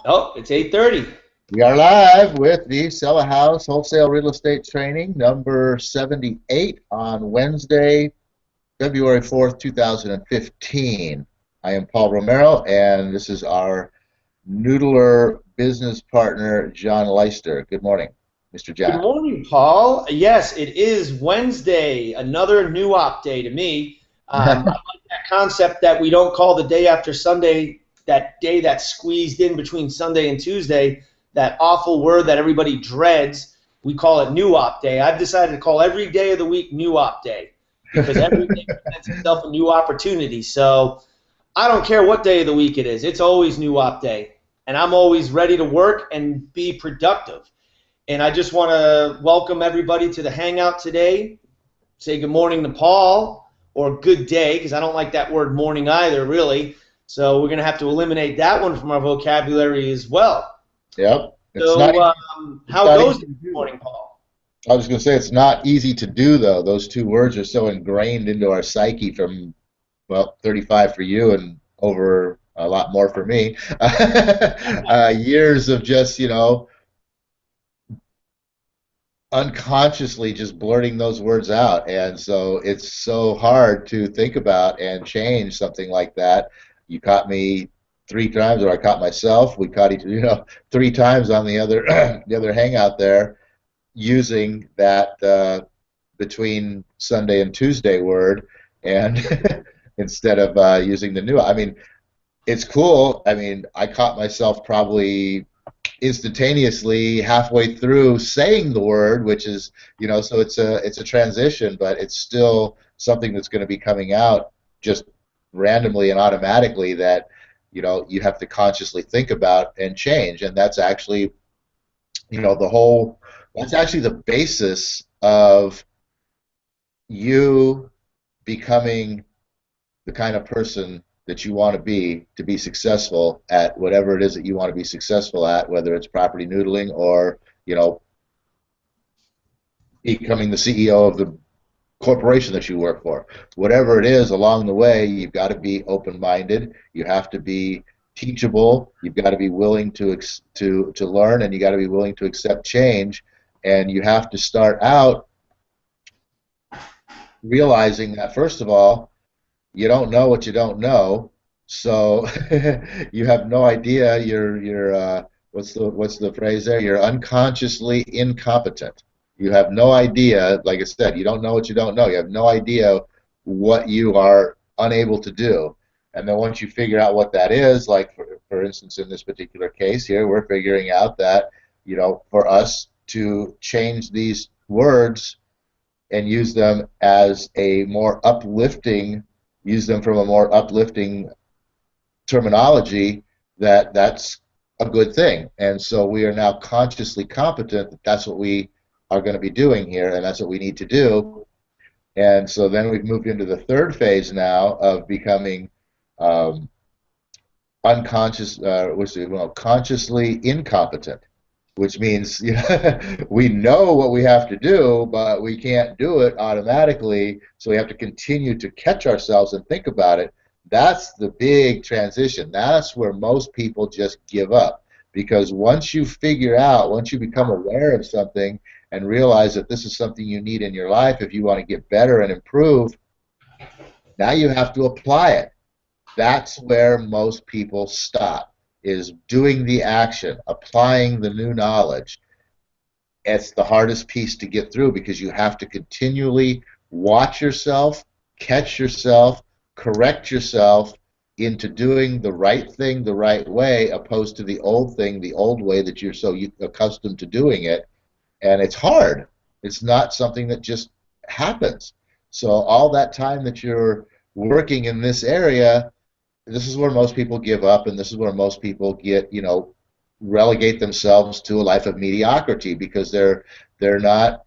Oh, it's 8:30. We are live with the Sell a House Wholesale Real Estate Training number 78 on Wednesday, February 4th, 2015. I am Paul Romero, and this is our Noodler business partner, John Leister. Good morning, Mr. Good John. morning, Paul. Yes, it is Wednesday, another new op day to me. I like that concept that we don't call the day after Sunday, that day that's squeezed in between Sunday and Tuesday, that awful word that everybody dreads. We call it new op day. I've decided to call every day of the week new op day because every day presents itself a new opportunity. So I don't care what day of the week it is, it's always new op day. And I'm always ready to work and be productive. And I just want to welcome everybody to the Hangout today. Say good morning to Paul, or good day, because I don't like that word morning either, really. So we're going to have to eliminate that one from our vocabulary as well. Yep. It's not, So it's how not goes easy it to this do. morning, Paul? I was going to say it's not easy to do, though. Those two words are so ingrained into our psyche from, well, 35 for you and over a lot more for me. Years of just, unconsciously just blurting those words out. And so it's so hard to think about and change something like that. You caught me three times, or I caught myself. We caught each, three times on the other the other hangout there using that between Sunday and Tuesday word, and instead of using the new. I mean, it's cool. I mean, I caught myself probably instantaneously halfway through saying the word, which is, so it's a transition, but it's still something that's going to be coming out just randomly and automatically that you have to consciously think about and change. And that's actually, the whole, that's actually the basis of you becoming the kind of person that you want to be successful at whatever it is that you want to be successful at, whether it's property noodling or, you know, becoming the CEO of the corporation that you work for. Whatever it is along the way, you've got to be open-minded. You have to be teachable. You've got to be willing to learn, and you got to be willing to accept change. And you have to start out realizing that, first of all, you don't know what you don't know, so you have no idea. You're what's the phrase there? You're unconsciously incompetent. You have no idea. Like I said, you don't know what you don't know. You have no idea what you are unable to do. And then once you figure out what that is, like for instance in this particular case here, we're figuring out that for us to change these words and use them from a more uplifting terminology, that's a good thing. And so we are now consciously competent that that's what we are going to be doing here, and that's what we need to do. And so then we've moved into the third phase now of becoming um, consciously incompetent, which means we know what we have to do, but we can't do it automatically. So we have to continue to catch ourselves and think about it. That's the big transition. That's where most people just give up. Because once you become aware of something and realize that this is something you need in your life if you want to get better and improve, now you have to apply it. That's where most people stop, is doing the action, applying the new knowledge. It's the hardest piece to get through because you have to continually watch yourself, catch yourself, correct yourself into doing the right thing the right way, opposed to the old thing the old way that you're so accustomed to doing it. And it's hard. It's not something that just happens. So all that time that you're working in this area, this is where most people give up, and this is where most people relegate themselves to a life of mediocrity because they're not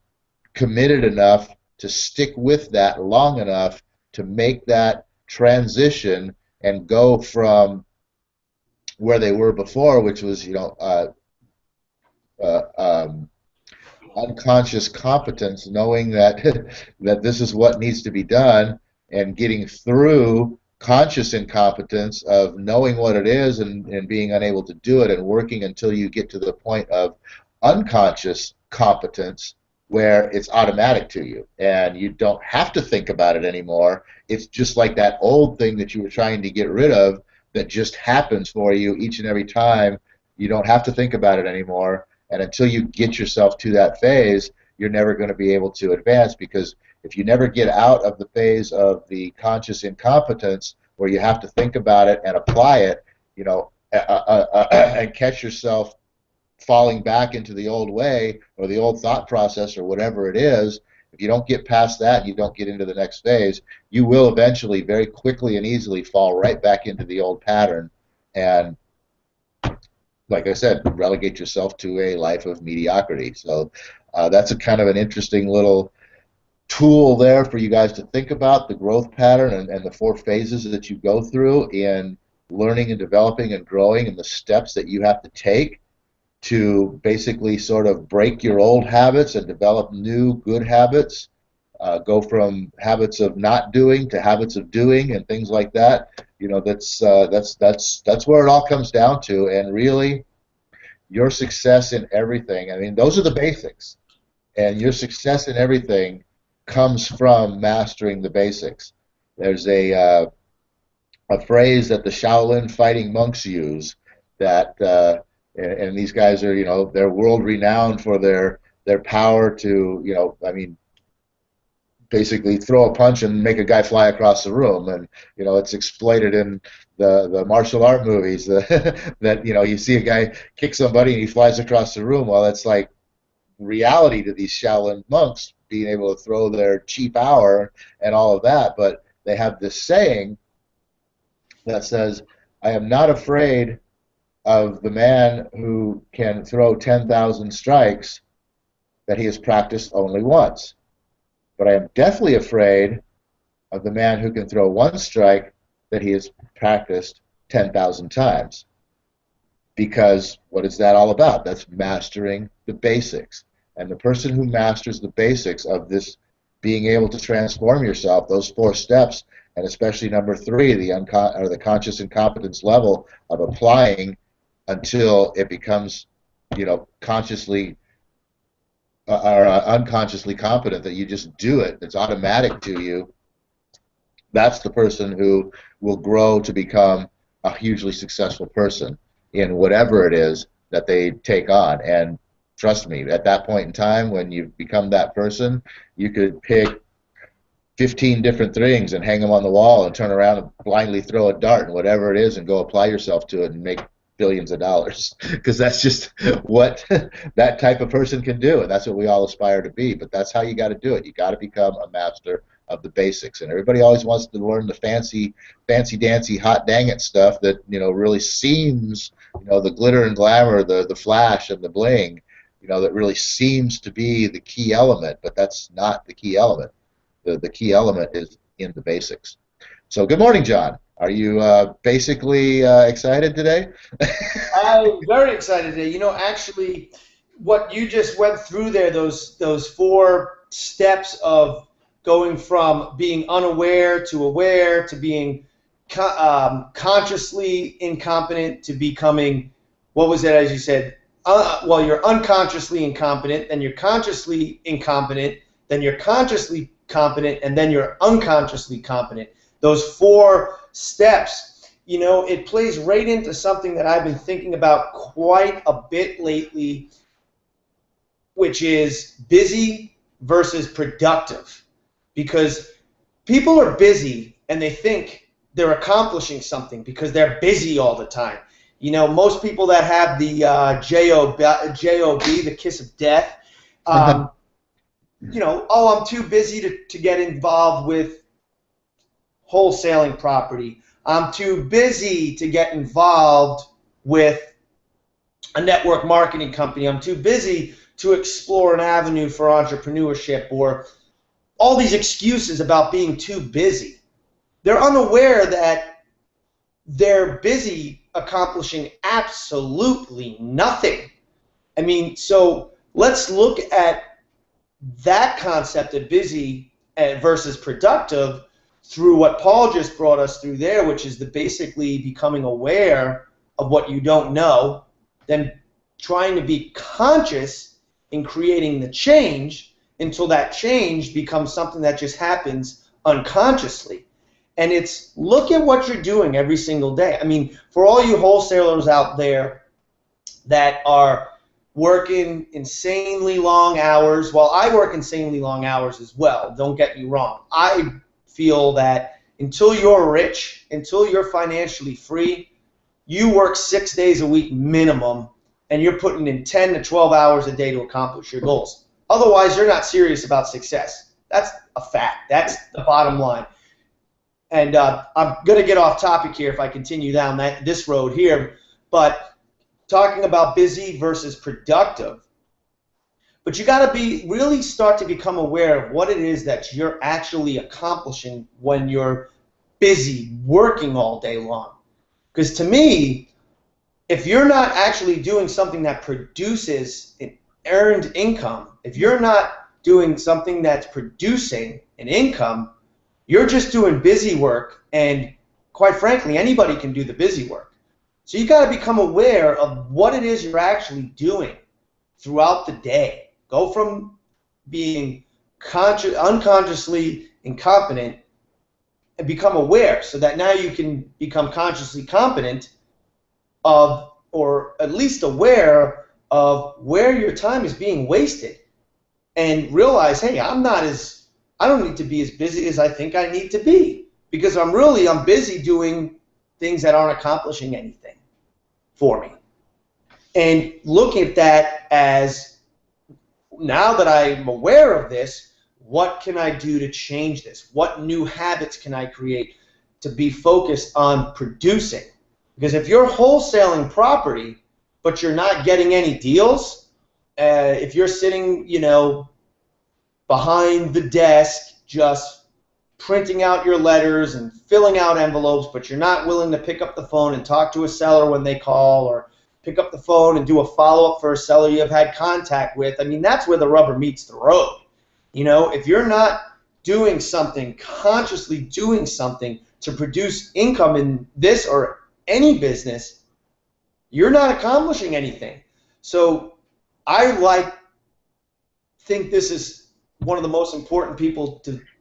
committed enough to stick with that long enough to make that transition and go from where they were before, which was uh, um, unconscious competence, knowing that that this is what needs to be done, and getting through. conscious incompetence of knowing what it is and being unable to do it and working until you get to the point of unconscious competence where it's automatic to you and you don't have to think about it anymore. It's just like that old thing that you were trying to get rid of that just happens for you each and every time. You don't have to think about it anymore. And until you get yourself to that phase, you're never going to be able to advance, because if you never get out of the phase of the conscious incompetence where you have to think about it and apply it, and catch yourself falling back into the old way or the old thought process or whatever it is, if you don't get past that and you don't get into the next phase, you will eventually very quickly and easily fall right back into the old pattern and, like I said, relegate yourself to a life of mediocrity. So that's a kind of an interesting little tool there for you guys to think about, the growth pattern and the 4 phases that you go through in learning and developing and growing, and the steps that you have to take to basically sort of break your old habits and develop new good habits, go from habits of not doing to habits of doing and things like that. That's where it all comes down to. And really, your success in everything, I mean, those are the basics, and your success in everything comes from mastering the basics. There's a phrase that the Shaolin fighting monks use that, and these guys are, they're world renowned for their power to, I mean, basically throw a punch and make a guy fly across the room, and it's exploited in the martial art movies that you see a guy kick somebody and he flies across the room. Well, it's like reality to these Shaolin monks being able to throw their chi power and all of that, but they have this saying that says, "I am not afraid of the man who can throw 10,000 strikes that he has practiced only once. But I am deathly afraid of the man who can throw 1 strike that he has practiced 10,000 times." Because what is that all about? That's mastering the basics. And the person who masters the basics of this being able to transform yourself, those 4 steps, and especially number 3, the conscious incompetence level of applying until it becomes, consciously or unconsciously competent, that you just do it, it's automatic to you. That's the person who will grow to become a hugely successful person in whatever it is that they take on. And trust me, at that point in time, when you become that person, you could pick 15 different things and hang them on the wall and turn around and blindly throw a dart and whatever it is and go apply yourself to it and make billions of dollars, because that's just what that type of person can do, and that's what we all aspire to be. But that's how you got to do it. You got to become a master of the basics. And everybody always wants to learn the fancy dancy hot dang it stuff that really seems, the glitter and glamour, the flash and the bling, that really seems to be the key element. But that's not the key element. The key element is in the basics. So good morning, John. Are you basically excited today? I'm very excited today. Actually, what you just went through there, those 4 steps of going from being unaware to aware to being consciously incompetent to becoming, what was it, as you said? Well, you're unconsciously incompetent, then you're consciously incompetent, then you're consciously competent, and then you're unconsciously competent. Those 4 steps, it plays right into something that I've been thinking about quite a bit lately, which is busy versus productive. Because people are busy and they think they're accomplishing something because they're busy all the time. Most people that have the J-O-B, the kiss of death, oh, I'm too busy to get involved with wholesaling property. I'm too busy to get involved with a network marketing company. I'm too busy to explore an avenue for entrepreneurship, or all these excuses about being too busy. They're unaware that they're busy accomplishing absolutely nothing. I mean, so let's look at that concept of busy versus productive. through what Paul just brought us through there, which is the basically becoming aware of what you don't know, then trying to be conscious in creating the change until that change becomes something that just happens unconsciously. And it's look at what you're doing every single day. I mean, for all you wholesalers out there that are working insanely long hours, well, I work insanely long hours as well, don't get me wrong. I feel that until you're rich, until you're financially free, you work 6 days a week minimum, and you're putting in 10 to 12 hours a day to accomplish your goals. Otherwise, you're not serious about success. That's a fact. That's the bottom line. And I'm going to get off topic here if I continue down this road here, but talking about busy versus productive. But you got to really start to become aware of what it is that you're actually accomplishing when you're busy working all day long. Because to me, if you're not actually doing something that produces an earned income, if you're not doing something that's producing an income, you're just doing busy work, and quite frankly, anybody can do the busy work. So you got to become aware of what it is you're actually doing throughout the day. Go from being unconsciously incompetent and become aware so that now you can become consciously competent of, or at least aware of where your time is being wasted, and realize, hey, I don't need to be as busy as I think I need to be, because I'm busy doing things that aren't accomplishing anything for me. And look at that as, now that I'm aware of this, what can I do to change this? What new habits can I create to be focused on producing? Because if you're wholesaling property, but you're not getting any deals, if you're sitting, behind the desk just printing out your letters and filling out envelopes, but you're not willing to pick up the phone and talk to a seller when they call, or pick up the phone and do a follow-up for a seller you've had contact with, I mean, that's where the rubber meets the road. If you're not doing something, consciously doing something to produce income in this or any business, you're not accomplishing anything. So I think this is one of the most important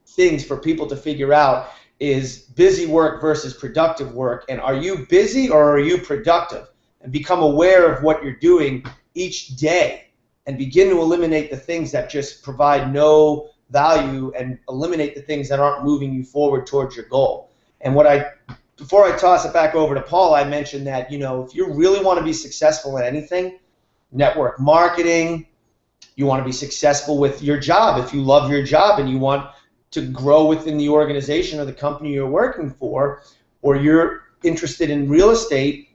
things for people to figure out is busy work versus productive work. And are you busy or are you productive? And become aware of what you're doing each day and begin to eliminate the things that just provide no value and eliminate the things that aren't moving you forward towards your goal. And before I toss it back over to Paul, I mentioned that, if you really want to be successful at anything, network marketing, you want to be successful with your job, if you love your job and you want to grow within the organization or the company you're working for, or you're interested in real estate,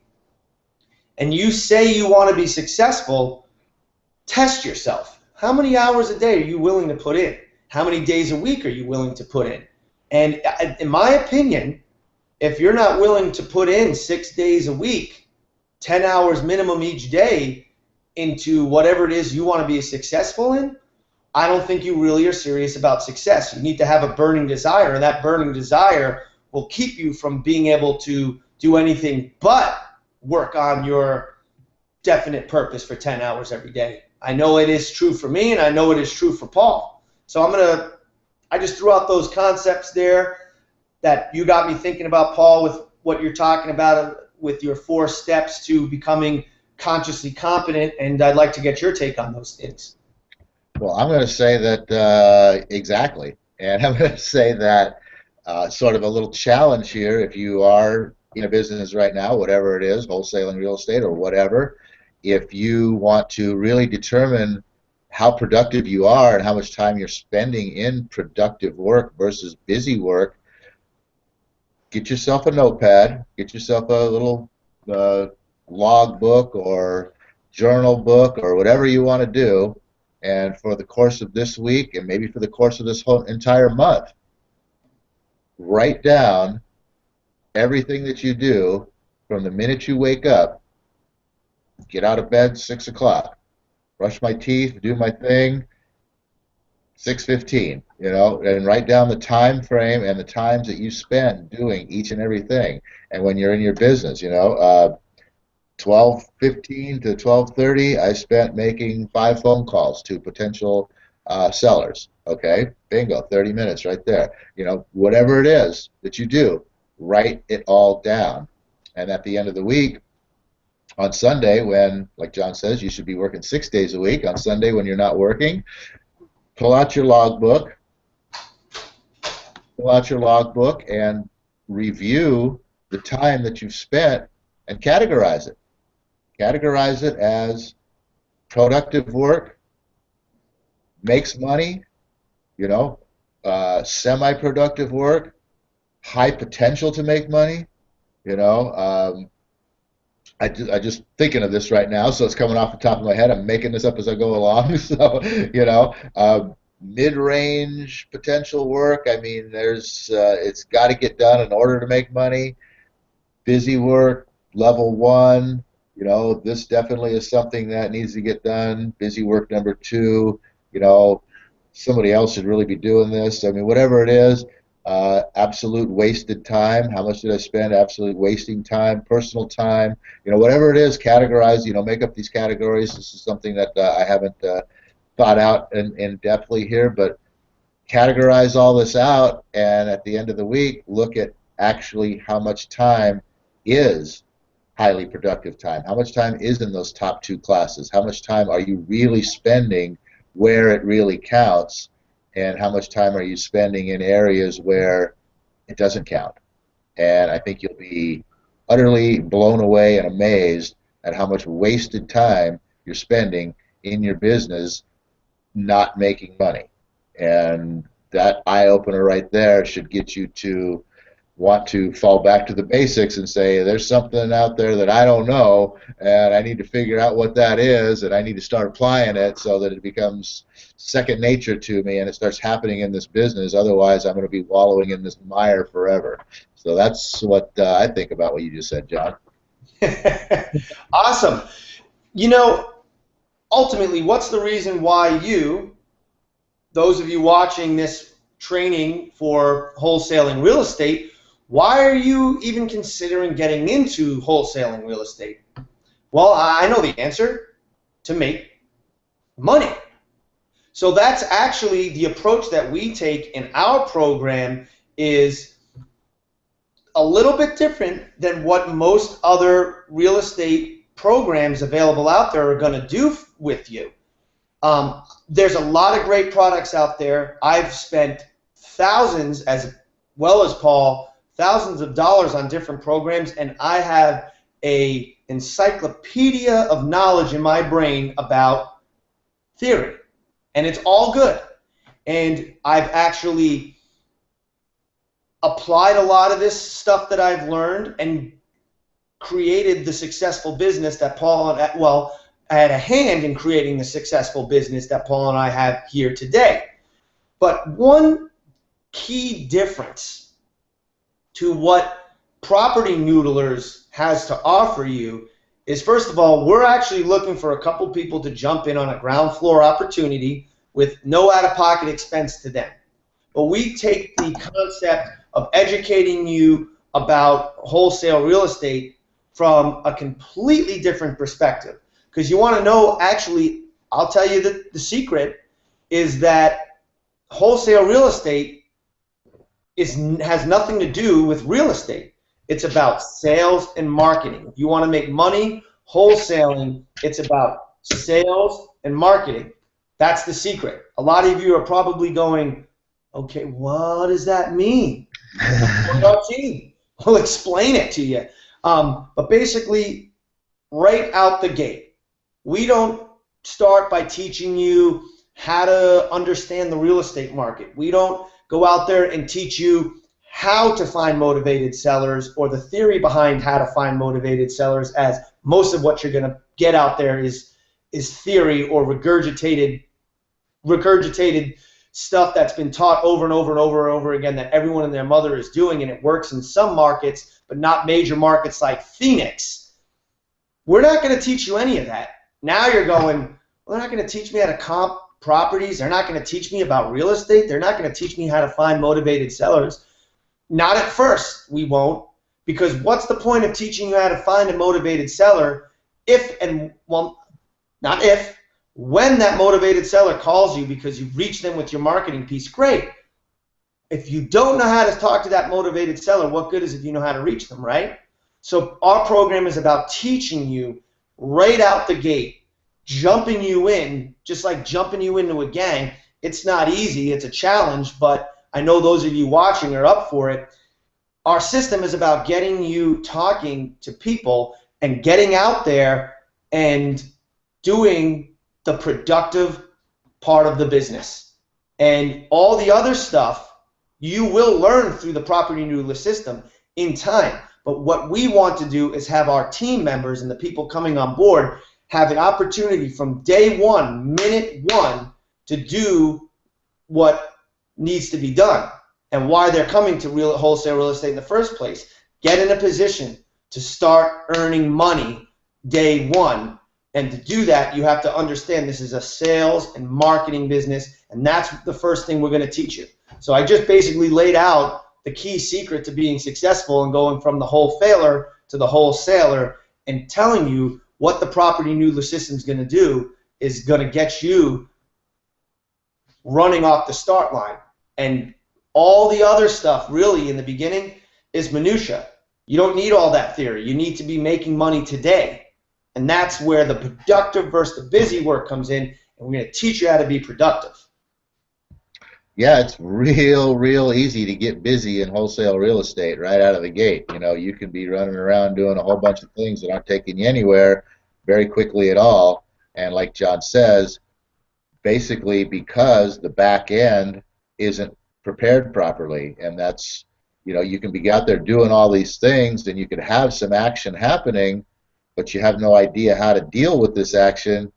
and you say you want to be successful, test yourself. How many hours a day are you willing to put in? How many days a week are you willing to put in? And in my opinion, if you're not willing to put in 6 days a week, 10 hours minimum each day into whatever it is you want to be successful in, I don't think you really are serious about success. You need to have a burning desire, and that burning desire will keep you from being able to do anything but work on your definite purpose for 10 hours every day. I know it is true for me, and I know it is true for Paul. So I just threw out those concepts there that you got me thinking about, Paul, with what you're talking about with your 4 steps to becoming consciously competent, and I'd like to get your take on those things. Well, I'm going to say that exactly, and I'm going to say that sort of a little challenge here, if you are in a business right now, whatever it is, wholesaling real estate or whatever, if you want to really determine how productive you are and how much time you're spending in productive work versus busy work, get yourself a notepad, get yourself a little log book or journal book or whatever you want to do, and for the course of this week and maybe for the course of this whole entire month, write down everything that you do from the minute you wake up, get out of bed 6 o'clock, brush my teeth, do my thing, 6:15, and write down the time frame and the times that you spend doing each and everything. And when you're in your business, 12:15 to 12:30, I spent making 5 phone calls to potential sellers. Okay, bingo, 30 minutes right there. Whatever it is that you do, write it all down. And at the end of the week, on Sunday, when, like John says, you should be working 6 days a week, on Sunday when you're not working, pull out your logbook, and review the time that you've spent and categorize it. Categorize it as productive work, makes money, semi-productive work, high potential to make money. I just thinking of this right now, so it's coming off the top of my head. I'm making this up as I go along. So, mid-range potential work. I mean, it's got to get done in order to make money. Busy work, level 1. This definitely is something that needs to get done. Busy work number 2. Somebody else should really be doing this. I mean, whatever it is. Absolute wasted time. How much did I spend? Absolute wasting time. Personal time. Whatever it is, categorize. Make up these categories. This is something that I haven't thought out in depthly here, but categorize all this out, and at the end of the week, look at actually how much time is highly productive time. How much time is in those top 2 classes? How much time are you really spending where it really counts? And how much time are you spending in areas where it doesn't count? And I think you'll be utterly blown away and amazed at how much wasted time you're spending in your business not making money. And that eye-opener right there should get you to want to fall back to the basics and say, there's something out there that I don't know, and I need to figure out what that is, and I need to start applying it so that it becomes second nature to me and it starts happening in this business. Otherwise, I'm going to be wallowing in this mire forever. So that's what I think about what you just said, John. Awesome. Ultimately, what's the reason why those of you watching this training for wholesaling real estate, why are you even considering getting into wholesaling real estate? Well, I know the answer: to make money. So that's actually the approach that we take in our program, is a little bit different than what most other real estate programs available out there are going to do with you. There's a lot of great products out there. I've spent thousands, as well as Paul, thousands of dollars on different programs, and I have a encyclopedia of knowledge in my brain about theory, and it's all good. And I've actually applied a lot of this stuff that I've learned and created the successful business that Paul and, well, I had a hand in creating the successful business that Paul and I have here today. But one key difference to what Property Noodlers has to offer you is, first of all, we're actually looking for a couple people to jump in on a ground floor opportunity with no out-of-pocket expense to them. But we take the concept of educating you about wholesale real estate from a completely different perspective. Because you want to know, actually, I'll tell you the secret is that wholesale real estate has nothing to do with real estate. It's about sales and marketing. If you want to make money wholesaling, it's about sales and marketing. That's the secret. A lot of you are probably going, okay, what does that mean? We'll explain it to you. But basically, right out the gate, we don't start by teaching you how to understand the real estate market. We don't go out there and teach you how to find motivated sellers or the theory behind how to find motivated sellers, as most of what you're going to get out there is theory or regurgitated stuff that's been taught over and over and over and over again that everyone and their mother is doing, and it works in some markets, but not major markets like Phoenix. We're not going to teach you any of that. Now you're going, well, they're not going to teach me how to comp properties. They're not going to teach me about real estate. They're not going to teach me how to find motivated sellers. Not at first, we won't, because what's the point of teaching you how to find a motivated seller not if, when that motivated seller calls you because you've reached them with your marketing piece, great. If you don't know how to talk to that motivated seller, what good is it if you know how to reach them, right? So our program is about teaching you right out the gate, jumping you in, just like jumping you into a gang. It's not easy, it's a challenge, but I know those of you watching are up for it. Our system is about getting you talking to people and getting out there and doing the productive part of the business. And all the other stuff you will learn through the property new list system in time. But what we want to do is have our team members and the people coming on board have an opportunity from day one, minute one, to do what needs to be done and why they're coming to wholesale real estate in the first place. Get in a position to start earning money day one. And to do that, you have to understand this is a sales and marketing business, and that's the first thing we're going to teach you. So I just basically laid out the key secret to being successful and going from the wholesaler to the wholesaler, and telling you what the property new list system is going to do is going to get you running off the start line. And all the other stuff really in the beginning is minutia. You don't need all that theory. You need to be making money today. And that's where the productive versus the busy work comes in, and we're going to teach you how to be productive. Yeah, it's real easy to get busy in wholesale real estate right out of the gate. You know, you can be running around doing a whole bunch of things that aren't taking you anywhere very quickly at all. And like John says, basically because the back end isn't prepared properly, and that's, you know, you can be out there doing all these things and you could have some action happening, but you have no idea how to deal with this action.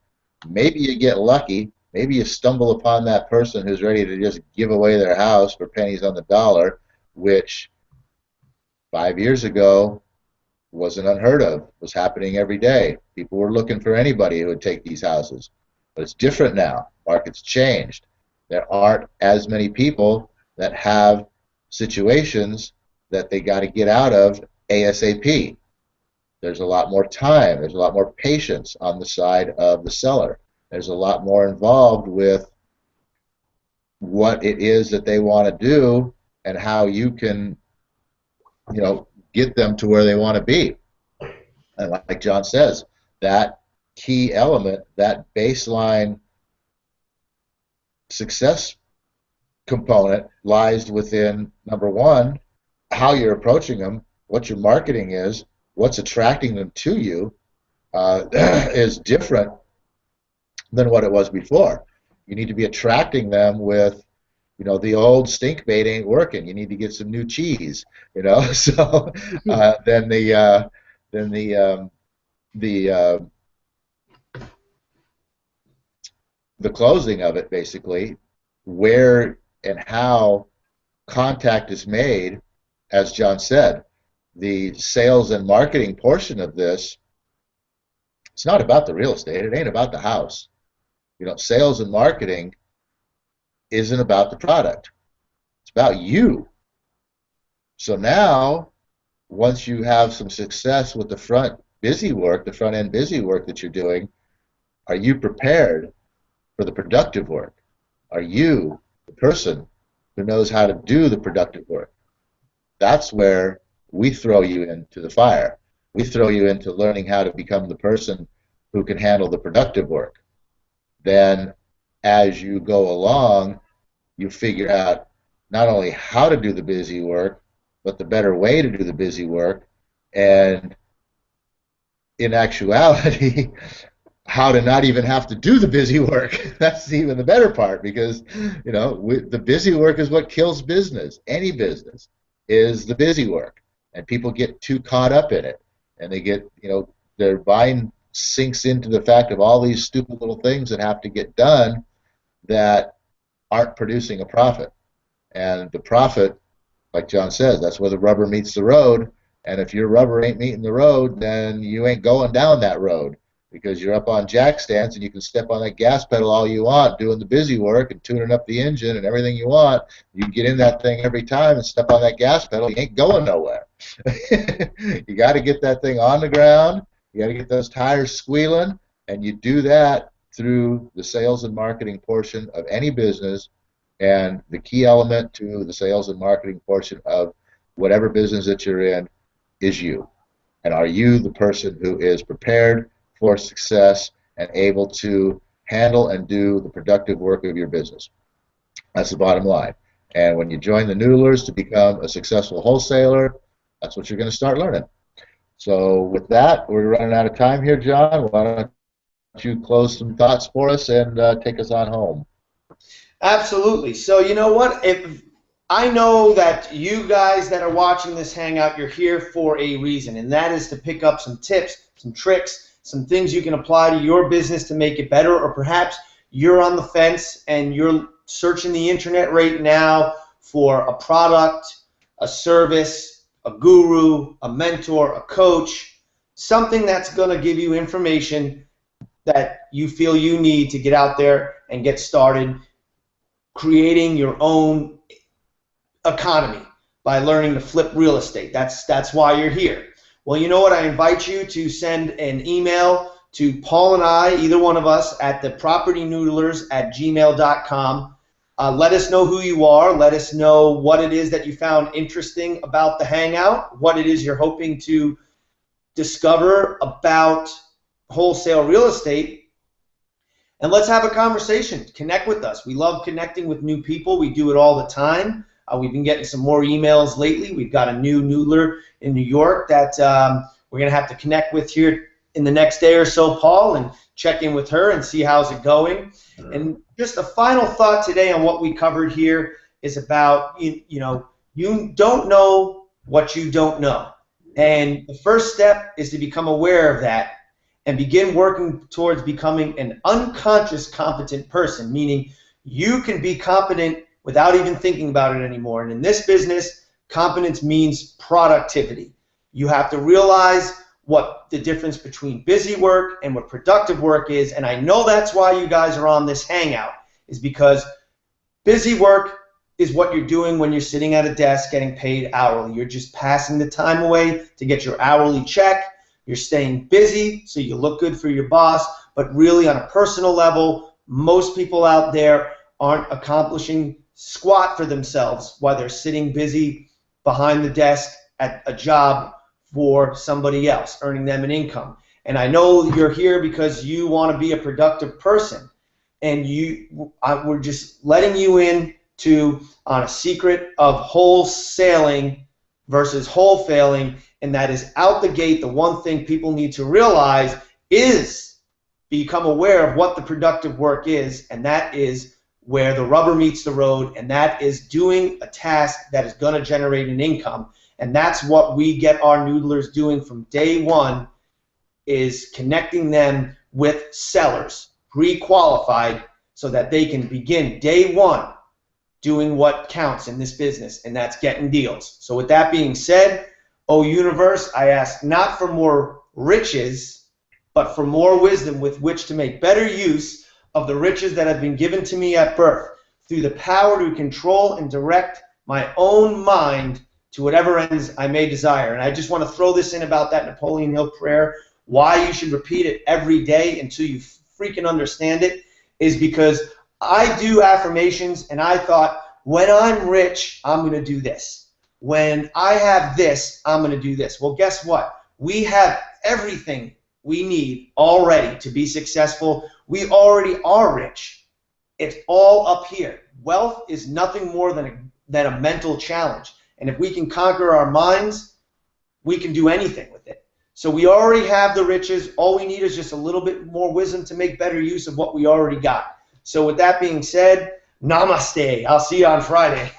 Maybe you get lucky. Maybe you stumble upon that person who's ready to just give away their house for pennies on the dollar, which 5 years ago wasn't unheard of, was happening every day. People were looking for anybody who would take these houses. But it's different now. Market's changed. There aren't as many people that have situations that they got to get out of ASAP. There's a lot more time. There's a lot more patience on the side of the seller. There's a lot more involved with what it is that they want to do and how you can, you know, get them to where they want to be. And like John says, that key element, that baseline success component lies within, number one, how you're approaching them, what your marketing is, what's attracting them to you is different than what it was before. You need to be attracting them with, you know, the old stink bait ain't working. You need to get some new cheese, you know. So then the closing of it, basically, where and how contact is made, as John said, the sales and marketing portion of this, it's not about the real estate. It ain't about the house. You know, sales and marketing isn't about the product. It's about you. So now, once you have some success with the front end busy work that you're doing, are you prepared for the productive work? Are you the person who knows how to do the productive work? That's where we throw you into the fire. We throw you into learning how to become the person who can handle the productive work. Then, as you go along, you figure out not only how to do the busy work, but the better way to do the busy work, and in actuality, how to not even have to do the busy work. That's even the better part, because, you know, the busy work is what kills business. Any business is the busy work, and people get too caught up in it, and they get, you know, their mind sinks into the fact of all these stupid little things that have to get done that aren't producing a profit. And the profit, like John says, that's where the rubber meets the road. And if your rubber ain't meeting the road, then you ain't going down that road. because you're up on jack stands and you can step on that gas pedal all you want, doing the busy work and tuning up the engine and everything you want. You can get in that thing every time and step on that gas pedal. You ain't going nowhere. You got to get that thing on the ground. You got to get those tires squealing, and you do that through the sales and marketing portion of any business. And the key element to the sales and marketing portion of whatever business that you're in is you. And are you the person who is prepared for success and able to handle and do the productive work of your business? That's the bottom line. And when you join the Noodlers to become a successful wholesaler, that's what you're going to start learning. So with that, we're running out of time here, John. Why don't you close some thoughts for us and take us on home? Absolutely. So you know what? If I know that you guys that are watching this hangout, you're here for a reason, and that is to pick up some tips, some tricks, some things you can apply to your business to make it better, or perhaps you're on the fence and you're searching the internet right now for a product, a service, a guru, a mentor, a coach, something that's going to give you information that you feel you need to get out there and get started creating your own economy by learning to flip real estate. That's why you're here. Well, you know what? I invite you to send an email to Paul and I, either one of us, at thepropertynoodlers@gmail.com. Let us know who you are. Let us know what it is that you found interesting about the hangout, what it is you're hoping to discover about wholesale real estate. And let's have a conversation. Connect with us. We love connecting with new people. We do it all the time. We've been getting some more emails lately. We've got a new noodler in New York that we're going to have to connect with here in the next day or so, Paul, and check in with her and see how's it going. And just a final thought today on what we covered here is about, you don't know what you don't know. And the first step is to become aware of that and begin working towards becoming an unconscious competent person, meaning you can be competent without even thinking about it anymore. And in this business, competence means productivity. You have to realize what the difference between busy work and what productive work is, and I know that's why you guys are on this hangout, is because busy work is what you're doing when you're sitting at a desk getting paid hourly. You're just passing the time away to get your hourly check. You're staying busy so you look good for your boss, but really on a personal level, most people out there aren't accomplishing squat for themselves while they're sitting busy behind the desk at a job for somebody else, earning them an income. And I know you're here because you want to be a productive person, and we're just letting you in on a secret of wholesaling versus wholesaling, and that is out the gate. The one thing people need to realize is become aware of what the productive work is, and that is where the rubber meets the road, and that is doing a task that is going to generate an income. And that's what we get our noodlers doing from day one, is connecting them with sellers, pre-qualified, so that they can begin day one doing what counts in this business, and that's getting deals. So with that being said, O universe, I ask not for more riches, but for more wisdom with which to make better use of the riches that have been given to me at birth, through the power to control and direct my own mind to whatever ends I may desire. And I just want to throw this in about that Napoleon Hill prayer. Why you should repeat it every day until you freaking understand it is because I do affirmations, and I thought, when I'm rich, I'm going to do this. When I have this, I'm going to do this. Well, guess what? We have everything we need already to be successful. We already are rich. It's all up here. Wealth is nothing more than a mental challenge. And if we can conquer our minds, we can do anything with it. So we already have the riches. All we need is just a little bit more wisdom to make better use of what we already got. So with that being said, namaste. I'll see you on Friday.